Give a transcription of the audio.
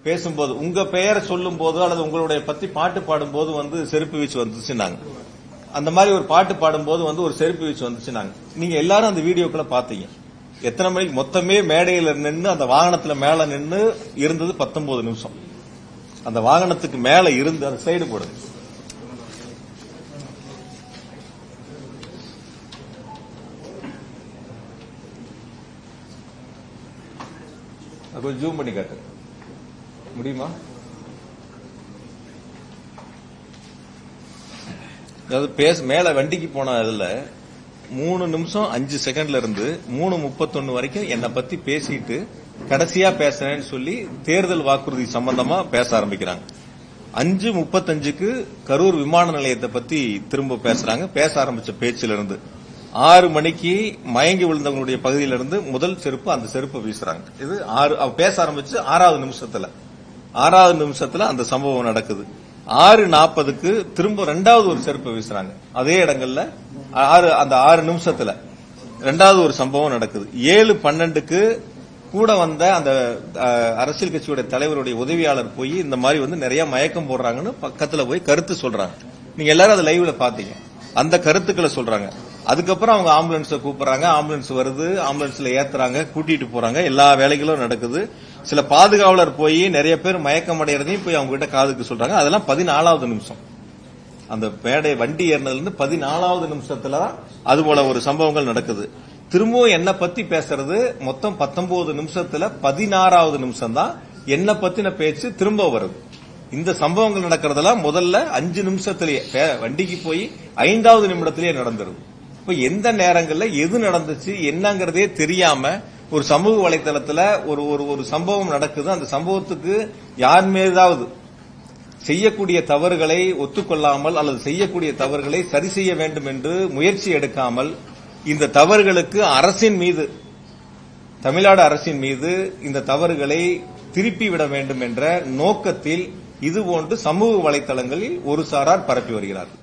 பேசும்போது உங்க பெயரை சொல்லும் போது அல்லது உங்களுடைய பத்தி பாட்டு பாடும்போது வந்து செருப்பு வீச்சு வந்துச்சுன்னாங்க. அந்த மாதிரி ஒரு பாட்டு பாடும்போது வந்து ஒரு செருப்பு வீச்சு வந்துச்சுன்னாங்க. நீங்க எல்லாரும் அந்த வீடியோக்களை பாத்தீங்க. எத்தனை மணிக்கு மொத்தமே மேடையில நின்று அந்த வாகனத்துல மேல நின்று இருந்தது 19 நிமிஷம். அந்த வாகனத்துக்கு மேல இருந்து அந்த சைடு போடுது. கொஞ்சம் ஜூம் பண்ணி காட்டு முடியுமா? அதாவது மேல வண்டிக்கு போன இதுல 3 நிமிஷம் 5 செகண்ட்ல இருந்து 3:31 வரைக்கும் என்னை பத்தி பேசிட்டு கடைசியா பேசுறேன்னு சொல்லி தேர்தல் வாக்குறுதி சம்பந்தமா பேச ஆரம்பிக்கிறாங்க. 5:35க்கு கரூர் விமான நிலையத்தை பத்தி திரும்ப பேசுறாங்க. பேச ஆரம்பிச்ச பேச்சில இருந்து 6 மணிக்கு மயங்கி விழுந்தவங்களுடைய பகுதியிலிருந்து முதல் செருப்பு அந்த செருப்பை வீசுறாங்க. இது பேச ஆரம்பிச்சு 6வது நிமிஷத்துல அந்த சம்பவம் நடக்குது. 6:40க்கு திரும்ப 2வது ஒரு செருப்பை வீசுறாங்க. அதே இடங்கள்ல அந்த 6 நிமிஷத்துல 2வது ஒரு சம்பவம் நடக்குது. 7:12க்கு கூட வந்த அந்த அரசியல் கட்சியோட தலைவருடைய உதவியாளர் போய் இந்த மாதிரி வந்து நிறைய மயக்கம் போடுறாங்கன்னு பக்கத்துல போய் கருத்து சொல்றாங்க. நீங்க எல்லாரும் அதை லைவ்ல பாத்தீங்க. அந்த கருத்துக்களை சொல்றாங்க. அதுக்கப்புறம் அவங்க ஆம்புலன்ஸை கூப்பிடுறாங்க. ஆம்புலன்ஸ் வருது, ஆம்புலன்ஸ்ல ஏத்துறாங்க, கூட்டிட்டு போறாங்க. எல்லா வேலைகளும் நடக்குது. சில பாதுகாவலர் போய் நிறைய பேர் மயக்கம் அடைகிறதையும் போய் அவங்க கிட்ட காதுக்கு சொல்றாங்க. அதெல்லாம் 14வது நிமிஷம். அந்த மேடை வண்டி ஏறினதுல இருந்து 14வது நிமிஷத்துல அது போல ஒரு சம்பவங்கள் நடக்குது. திரும்பவும் என்ன பத்தி பேசுறது மொத்தம் 19 நிமிஷத்துல 16வது நிமிஷம் தான் என்ன பத்தின பேச்சு திரும்ப வருது. இந்த சம்பவங்கள் நடக்கிறதெல்லாம் முதல்ல 5 நிமிஷத்திலேயே வண்டிக்கு போய் 5வது நிமிடத்திலேயே நடந்துருது. இப்ப எந்த நேரங்கள்ல எது நடந்துச்சு என்னங்கறதே தெரியாம ஒரு சமூக வலைதளத்துல ஒரு சம்பவம் நடக்குது. அந்த சம்பவத்துக்கு யார் மீதாவது செய்யக்கூடிய தவறுகளை ஒத்துக்கொள்ளாமல் அல்லது செய்யக்கூடிய தவறுகளை சரி செய்ய வேண்டும் என்று முயற்சி எடுக்காமல் இந்த தவறுகளுக்கு அரசின் மீது, தமிழ்நாடு அரசின் மீது இந்த தவறுகளை திருப்பி விட வேண்டும் என்ற நோக்கத்தில் இதுபோன்று சமூக வலைதளங்களில் ஒரு சாரார் பரப்பி வருகிறார்கள்.